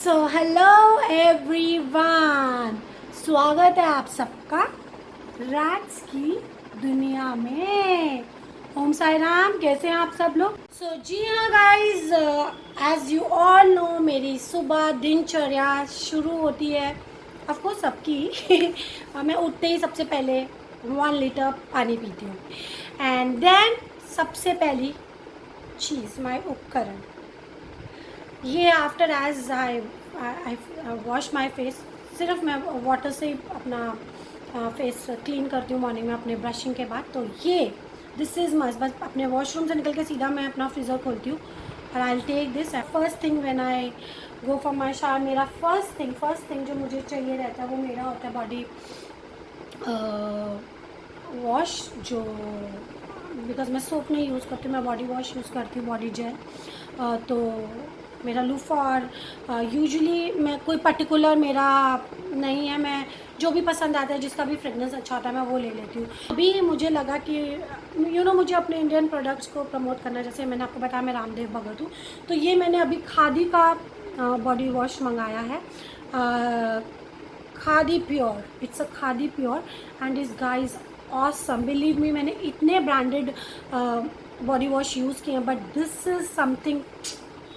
So hello everyone, स्वागत है आप सबका रैट्स की दुनिया में। ओम साई राम। कैसे हैं आप सब लोग? जी हाँ guys, as you all know मेरी सुबह दिनचर्या शुरू होती है ऑफ कोर्स सबकी और मैं उठते ही सबसे पहले 1 लीटर पानी पीती हूँ एंड देन सबसे पहली चीज़ माय उपकरण ये after as I wash my face. सिर्फ मैं वाटर से अपना फेस क्लीन करती हूँ मॉर्निंग में अपने ब्रशिंग के बाद। तो ये दिस इज़ मस्ट। बस अपने वॉशरूम से निकल के सीधा मैं अपना फ्रीज़र खोलती हूँ और I take this first thing when I go for my shower. मेरा फर्स्ट थिंग जो मुझे चाहिए रहता है वो मेरा होता है बॉडी वॉश। जो बिकॉज मैं सोप नहीं यूज़ करती हूँ, मैं बॉडी वॉश यूज़ करती हूँ, बॉडी जेल। तो मेरा लूफा और यूजुअली मैं कोई पर्टिकुलर मेरा नहीं है, मैं जो भी पसंद आता है जिसका भी फ्रेगनेंस अच्छा होता है मैं वो ले लेती हूँ। अभी मुझे लगा कि मुझे अपने इंडियन प्रोडक्ट्स को प्रमोट करना, जैसे मैंने आपको बताया मैं रामदेव भगत हूँ, तो ये मैंने अभी खादी का बॉडी वॉश मंगाया है। Khadi pure, it's a khadi pure and इस गाइज ऑसम। बिलीव मी, मैंने इतने ब्रांडेड बॉडी वॉश यूज़ किए हैं बट दिस इज़ समथिंग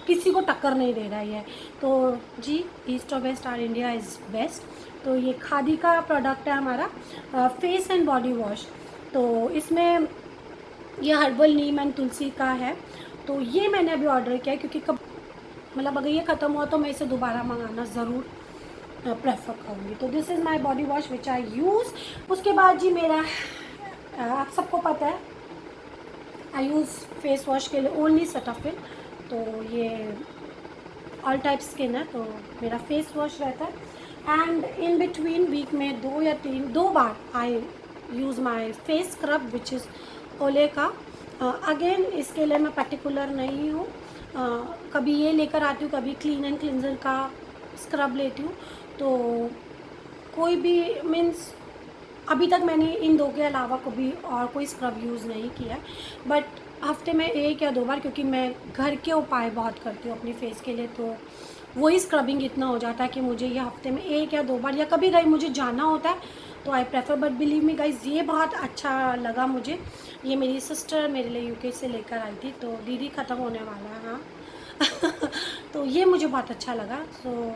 किसी को टक्कर नहीं दे रहा है ये। तो जी, ईस्ट और west our India is best. तो ये खादी का प्रोडक्ट है हमारा फेस एंड बॉडी वॉश। तो इसमें ये हर्बल नीम एंड तुलसी का है। तो ये मैंने अभी ऑर्डर किया है क्योंकि कब मतलब अगर ये ख़त्म हुआ तो मैं इसे दोबारा मंगाना ज़रूर प्रेफर करूँगी। तो this is my body wash which I use. उसके बाद जी मेरा आप सबको पता है आई यूज़ फेस वॉश के लिए ओनली सेटाफिल। तो ये ऑल टाइप स्किन है, तो मेरा फेस वॉश रहता है एंड इन बिटवीन वीक में 2 बार I use my face scrub which is Olay का। अगेन इसके लिए मैं पर्टिकुलर नहीं हूँ, कभी ये लेकर आती हूँ, कभी क्लीन एंड क्लिनजर का स्क्रब लेती हूँ। तो कोई भी मीन्स अभी तक मैंने इन 2 के अलावा कभी और कोई स्क्रब यूज़ नहीं किया, बट हफ्ते में 1 या 2 बार, क्योंकि मैं घर के उपाय बहुत करती हूँ अपने फेस के लिए, तो वही स्क्रबिंग इतना हो जाता है कि मुझे ये हफ्ते में 1 या 2 बार, या कभी कहीं मुझे जाना होता है तो I prefer. But believe me guys, ये बहुत अच्छा लगा मुझे। ये मेरी सिस्टर मेरे लिए यूके से लेकर आई थी, तो दीदी ख़त्म होने वाला है हाँ तो ये मुझे बहुत अच्छा लगा। तो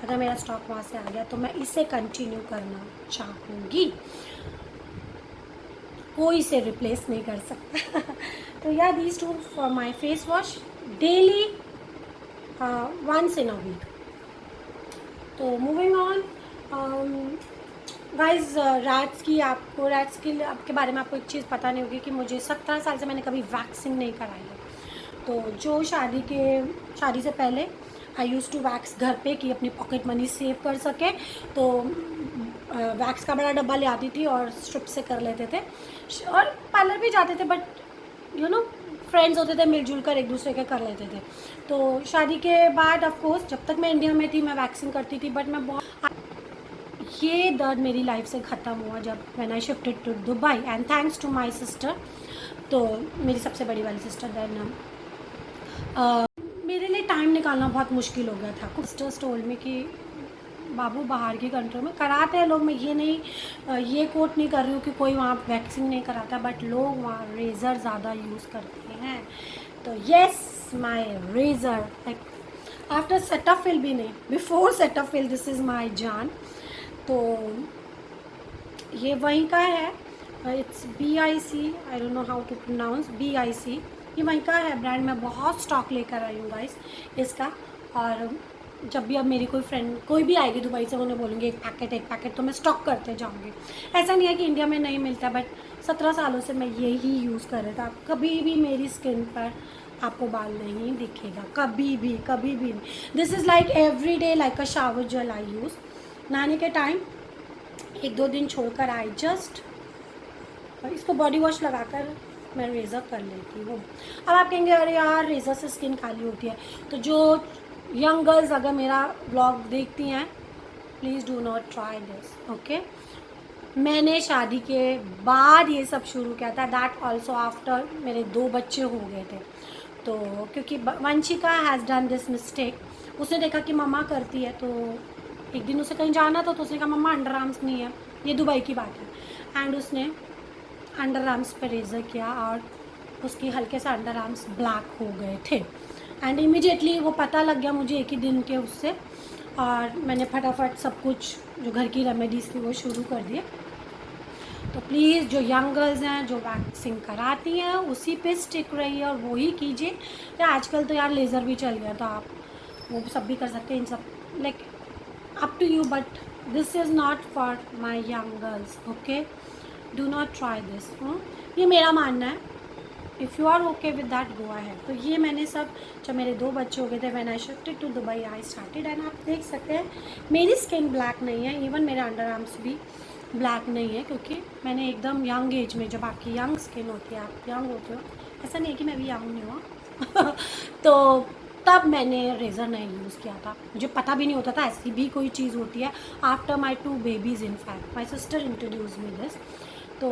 अगर मेरा स्टॉक वहाँ से आ गया तो मैं इसे कंटिन्यू करना चाहूँगी, कोई इसे रिप्लेस नहीं कर सकता तो या these two for my face wash daily once in a week. तो मूविंग ऑन गाइज, रैट्स की आपके बारे में आपको एक चीज़ पता नहीं होगी कि मुझे 17 साल से मैंने कभी वैक्सिंग नहीं कराई है। तो जो शादी से पहले आई यूज़ टू वैक्स घर पे कि अपनी पॉकेट मनी सेव कर सके, तो वैक्स का बड़ा डब्बा ले आती थी और स्ट्रिप से कर लेते थे और पार्लर भी जाते थे, बट फ्रेंड्स होते थे, मिलजुल कर एक दूसरे के कर लेते थे। तो शादी के बाद ऑफ कोर्स जब तक मैं इंडिया में थी मैं वैक्सिंग करती थी, बट मैं बहुत ये दर्द मेरी लाइफ से ख़त्म हुआ जब when I shifted to Dubai and thanks to my sister. तो मेरी सबसे बड़ी वाली सिस्टर, देन मेरे लिए टाइम निकालना बहुत मुश्किल हो गया था। सिस्टर्स टोल्ड मी कि बाबू बाहर की कंट्री में कराते हैं लोग, मैं ये नहीं ये कोट नहीं कर रही हूँ कि कोई वहाँ वैक्सीन नहीं कराता, बट लोग वहाँ रेज़र ज़्यादा यूज़ करते हैं। तो yes, my razor like after Cetaphil भी नहीं, before Cetaphil this is my जान। तो ये वहीं का है, it's BIC, I don't know how to pronounce BIC। ये वहीं का है ब्रांड। मैं बहुत स्टॉक लेकर आई हूँ गाइस इसका, और जब भी अब मेरी कोई फ्रेंड कोई भी आएगी दुबई से, उन्हें बोलूँगी एक पैकेट, तो मैं स्टॉक करते जाऊँगी। ऐसा नहीं है कि इंडिया में नहीं मिलता, बट 17 सालों से मैं यही यूज़ कर रहा था। कभी भी मेरी स्किन पर आपको बाल नहीं दिखेगा, कभी भी नहीं। This is like every day like a shower gel I use. नहाने के टाइम 1-2 दिन छोड़कर आई जस्ट इसको बॉडी वॉश लगाकर मैं रेज़र कर लेती हूँ। अब आप कहेंगे अरे यार रेज़र से स्किन काली होती है, तो जो यंग गर्ल्स अगर मेरा ब्लॉग देखती हैं please do not try this, okay. मैंने शादी के बाद ये सब शुरू किया था, दैट ऑल्सो आफ्टर मेरे 2 बच्चे हो गए थे। तो क्योंकि Vanshika has done this mistake, उसने देखा कि मम्मा करती है, तो एक दिन उसे कहीं जाना था तो उसने कहा मम्मा अंडर आर्म्स नहीं है, ये दुबई की बात है, एंड उसने अंडर आर्म्स पर रेज़र किया और उसकी हल्के से अंडर आर्म्स ब्लैक हो गए थे। एंड इमीडिएटली वो पता लग गया मुझे एक ही दिन के उससे, और मैंने फटाफट सब कुछ जो घर की रेमेडीज़ थी वो शुरू कर दिए। तो प्लीज़ जो यंग गर्ल्स हैं जो वैक्सिंग कराती हैं उसी पे स्टिक रहिए और वही कीजिए। या आजकल तो यार लेज़र भी चल गया, तो आप वो सब भी कर सकते हैं, इन सब like up to you, but this is not for my young girls, okay? Do not try this. ये मेरा मानना है। If you are okay with that go ahead. तो ये मैंने सब, जब मेरे 2 बच्चे हो गए थे when I shifted to Dubai I started, and आप देख सकते हैं मेरी स्किन ब्लैक नहीं है, इवन मेरे अंडर आर्म्स भी ब्लैक नहीं है, क्योंकि मैंने एकदम यंग एज में, जब आपकी यंग स्किन होती है, आप यंग होते हो, ऐसा नहीं है कि मैं भी यंग नहीं हुआ तो तब मैंने रेज़र नहीं यूज़ किया था, मुझे पता भी नहीं होता था ऐसी भी कोई चीज़ होती है। After my 2 babies in fact my sister introduce me this. तो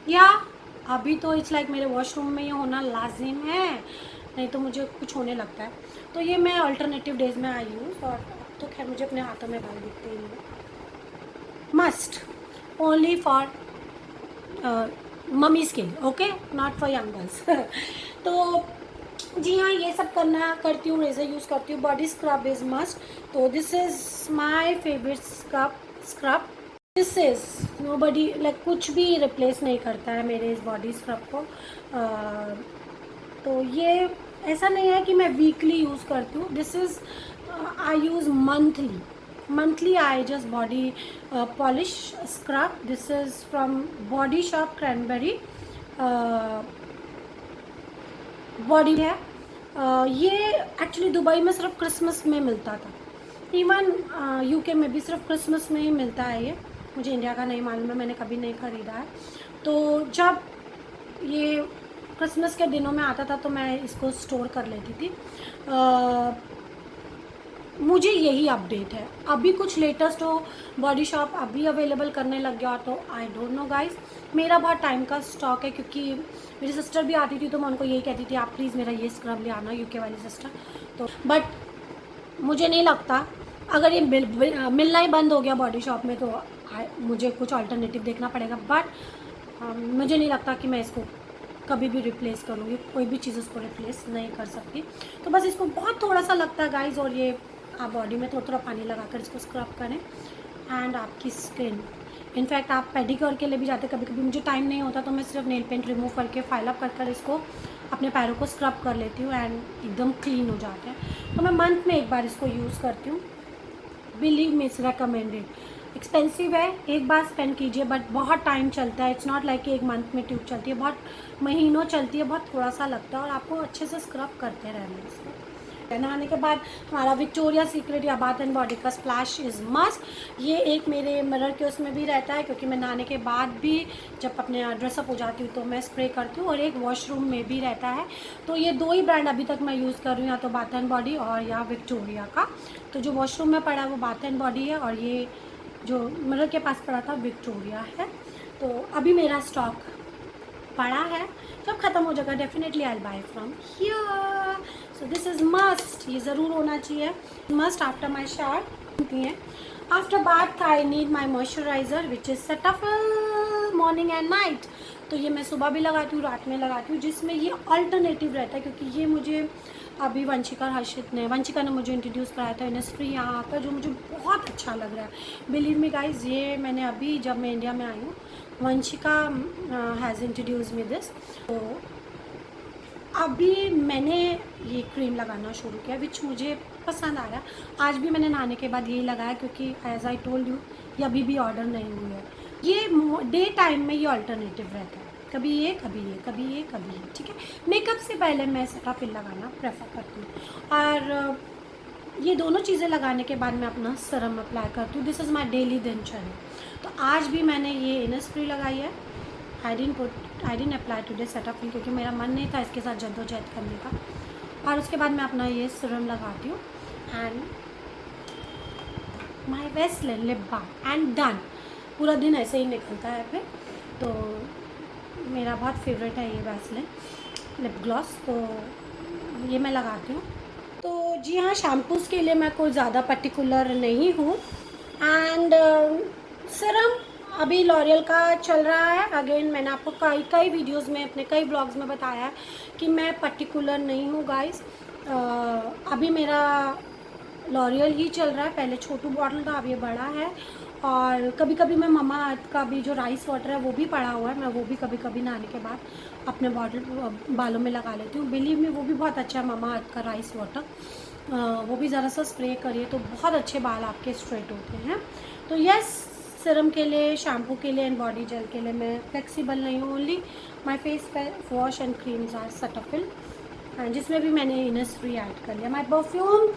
या अभी तो इट्स लाइक मेरे वॉशरूम में ये होना लाजिम है, नहीं तो मुझे कुछ होने लगता है। तो ये मैं अल्टरनेटिव डेज में आई यूज़, और अब तो खैर मुझे अपने हाथों में बाल दिखते ही नहीं। मस्ट ओनली फॉर मम्मीज़ के लिए, okay, not for young girls तो जी हाँ, ये सब करती हूँ, रेज़र यूज़ करती हूँ। Body scrub is must. तो this is my favourite scrub. This is nobody like कुछ भी रिप्लेस नहीं करता है मेरे इस बॉडी स्क्रब को। तो ये ऐसा नहीं है कि मैं वीकली यूज़ करती हूँ, this is I use monthly I just body polish scrub. This is from body shop cranberry body है। ये एक्चुअली दुबई में सिर्फ क्रिसमस में मिलता था, इवन यूके में भी सिर्फ क्रिसमस में ही मिलता है ये, मुझे इंडिया का नहीं मालूम है, मैंने कभी नहीं ख़रीदा है। तो जब ये क्रिसमस के दिनों में आता था तो मैं इसको स्टोर कर लेती थी। मुझे यही अपडेट है, अभी कुछ लेटेस्ट हो बॉडी शॉप अभी अवेलेबल करने लग गया, तो आई डोंट नो गाइस। मेरा बहुत टाइम का स्टॉक है, क्योंकि मेरी सिस्टर भी आती थी तो मैं उनको यही कहती थी आप प्लीज़ मेरा ये स्क्रब ले आना, यूके वाली सिस्टर। तो बट मुझे नहीं लगता, अगर ये मिलना ही बंद हो गया बॉडी शॉप में तो मुझे कुछ अल्टरनेटिव देखना पड़ेगा। बट मुझे नहीं लगता कि मैं इसको कभी भी रिप्लेस करूँगी, कोई भी चीज़ उसको रिप्लेस नहीं कर सकती। तो बस इसको बहुत थोड़ा सा लगता है गाइज, और ये आप बॉडी में थोड़ा थोड़ा पानी लगाकर इसको स्क्रब करें एंड आपकी स्किन, इनफैक्ट आप पेडिक्योर के लिए भी जाते, कभी कभी मुझे टाइम नहीं होता तो मैं सिर्फ नेल पेंट रिमूव करके फाइल अप कर इसको अपने पैरों को स्क्रब कर लेती हूँ एंड एकदम क्लीन हो जाते हैं। तो मैं मंथ में एक बार इसको यूज़ करती हूँ। Believe me it's recommended. Expensive है, एक बार स्पेंड कीजिए, बट बहुत टाइम चलता है। इट्स नॉट लाइक कि एक मंथ में ट्यूब चलती है, बहुत महीनों चलती है, बहुत थोड़ा सा लगता है और आपको अच्छे से स्क्रब करते रहना है इसको। नहाने के बाद हमारा विक्टोरिया सीक्रेट या बाथ एंड बॉडी का स्प्लैश इज़ मस्ट। ये एक मेरे मिरर के उसमें भी रहता है, क्योंकि मैं नहाने के बाद भी जब अपने ड्रेसअप हो जाती हूँ तो मैं स्प्रे करती हूँ, और एक वॉशरूम में भी रहता है। तो ये 2 ही ब्रांड अभी तक मैं यूज़ कर रही हूँ, या तो बाथ एंड बॉडी और या विक्टोरिया का। तो जो वॉशरूम में पड़ा है वो बाथ एंड बॉडी है, और ये जो मिरर के पास पड़ा था विक्टोरिया है। तो अभी मेरा स्टॉक पड़ा है, जब ख़त्म हो जाएगा definitely I will buy from here. So this is must, ये ज़रूर होना चाहिए, must after my shower. After bath I need my moisturiser which is Cetaphil morning and night. तो ये मैं सुबह भी लगाती हूँ, रात में लगाती हूँ, जिसमें ये अल्टरनेटिव रहता है, क्योंकि ये मुझे अभी वंशिका ने मुझे इंट्रोड्यूस कराया था इनिस्फ्री यहाँ आकर, जो मुझे बहुत अच्छा लग रहा है। बिलीव मी गाइज, ये मैंने अभी जब मैं इंडिया में आई हूँ, Vanshika has introduce me this. तो अभी मैंने ये क्रीम लगाना शुरू किया विच मुझे पसंद आ रहा है। आज भी मैंने नहाने के बाद यही लगाया, क्योंकि एज आई टोल्ड यू ये अभी भी ऑर्डर नहीं हुई है। ये डे टाइम में ये अल्टरनेटिव रहता है, कभी ये कभी ये कभी ये कभी ये, ठीक है। मेकअप से पहले मैं सेटाफिल लगाना प्रेफर करती हूँ, और ये दोनों चीज़ें लगाने के बाद मैं अपना सीरम अप्लाई करती हूँ। दिस इज़ माई डेली दिनचर्या। तो आज भी मैंने ये इनिस्फ्री लगाई है। I didn't apply today Cetaphil, क्योंकि मेरा मन नहीं था इसके साथ जद्दोजहद करने का। और उसके बाद मैं अपना ये सीरम लगाती हूँ and my Vaseline lip balm and done. पूरा दिन ऐसे ही निकलता है फिर। तो मेरा बहुत फेवरेट है ये वैसलिन लिप ग्लॉस, तो ये मैं लगाती हूँ तो जी हाँ, शैम्पूज़ के लिए मैं कोई ज़्यादा पर्टिकुलर नहीं हूँ। एंड सीरम अभी लॉरियल का चल रहा है। अगेन मैंने आपको कई कई वीडियोज़ में, अपने कई ब्लॉग्स में बताया है कि मैं पर्टिकुलर नहीं हूँ गाइस। अभी मेरा लॉरियल ही चल रहा है। पहले छोटू बॉटल था, अब ये बड़ा है। और कभी कभी मैं ममा अर्थ का भी जो राइस वाटर है वो भी पड़ा हुआ है, मैं वो भी कभी कभी नहाने के बाद अपने बॉटल बालों में लगा लेती हूँ। बिलीव में वो भी बहुत अच्छा है, ममा अर्थ का राइस वाटर। वो भी ज़रा सा स्प्रे करिए तो बहुत अच्छे बाल आपके स्ट्रेट होते हैं। तो यस, सीरम के लिए, शैम्पू के लिए एंड बॉडी जेल के लिए मैं फ्लेक्सिबल नहीं हूँ। Only my face wash and creams are suitable, जिसमें भी मैंने इनसफ्री ऐड कर लिया। माई परफ्यूम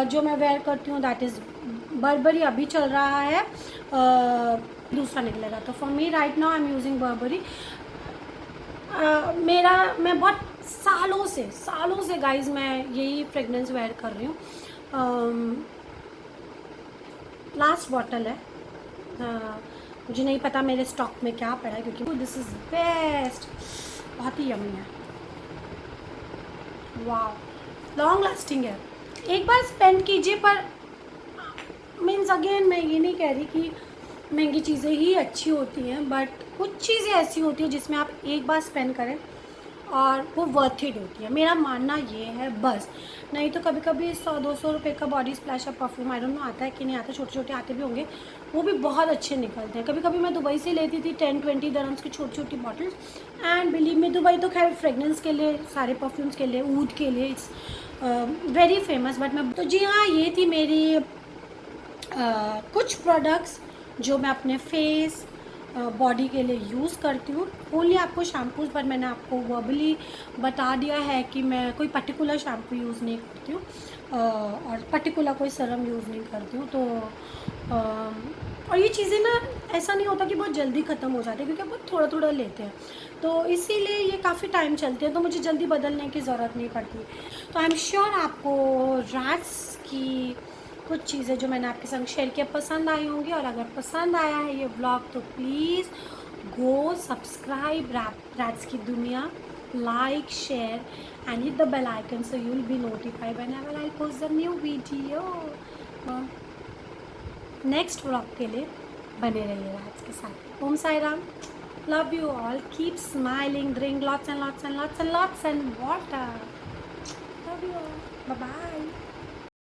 जो मैं वेयर करती हूँ दैट इज़ बर्बरी, अभी चल रहा है। दूसरा निकलेगा तो for me right now I am using Barbari. मैं बहुत सालों से गाइज मैं यही फ्रेगनेंस वेयर कर रही हूँ। लास्ट बॉटल है। मुझे नहीं पता मेरे स्टॉक में क्या पड़ा है, क्योंकि दिस इज़ बेस्ट, बहुत ही यमी है। वाह, लॉन्ग लास्टिंग है। एक बार स्पेंड कीजिए, पर मीन्स अगेन मैं ये नहीं कह रही कि महंगी चीज़ें ही अच्छी होती हैं, बट कुछ चीज़ें ऐसी होती हैं जिसमें आप एक बार स्पेंड करें और वो वर्थ इट होती है, मेरा मानना ये है बस। नहीं तो कभी कभी 100-200 रुपये का body splash of perfume, I don't no आता है कि नहीं आता, छोटे छोटे आते भी होंगे, वो भी बहुत अच्छे निकलते हैं। कभी कभी मैं दुबई से लेती थी 10-20 dirhams की छोटी छोटी bottles. And believe me, Dubai तो खैर फ्रेगनेंस के लिए, सारे परफ्यूम्स के लिए, ऊद के लिए इट्स वेरी फेमस। बट मैं तो जी हाँ, ये थी मेरी कुछ प्रोडक्ट्स जो मैं अपने फेस बॉडी के लिए यूज़ करती हूँ। ओनली आपको शैम्पूज़ पर मैंने आपको वर्बली बता दिया है कि मैं कोई पर्टिकुलर शैम्पू यूज़ नहीं करती हूँ, और पर्टिकुलर कोई सीरम यूज़ नहीं करती हूँ। तो और ये चीज़ें ना, ऐसा नहीं होता कि बहुत जल्दी ख़त्म हो जाती है, क्योंकि बहुत थोड़ा थोड़ा लेते हैं, तो इसीलिए ये काफ़ी टाइम चलते हैं, तो मुझे जल्दी बदलने की ज़रूरत नहीं पड़ती। तो आई एम श्योर आपको रैट्स की कुछ चीज़ें जो मैंने आपके संग शेयर किया पसंद आई होंगी। और अगर पसंद आया है ये ब्लॉग तो प्लीज़ गो सब्सक्राइब रैट्स की दुनिया, like, share and hit the bell icon so you will be notified whenever I post the new video. Next blog के लिए बने रहिए रैट्स के साथ। Om Sai Ram, love you all, keep smiling, drink lots and lots and lots and lots and water, love you all, bye bye.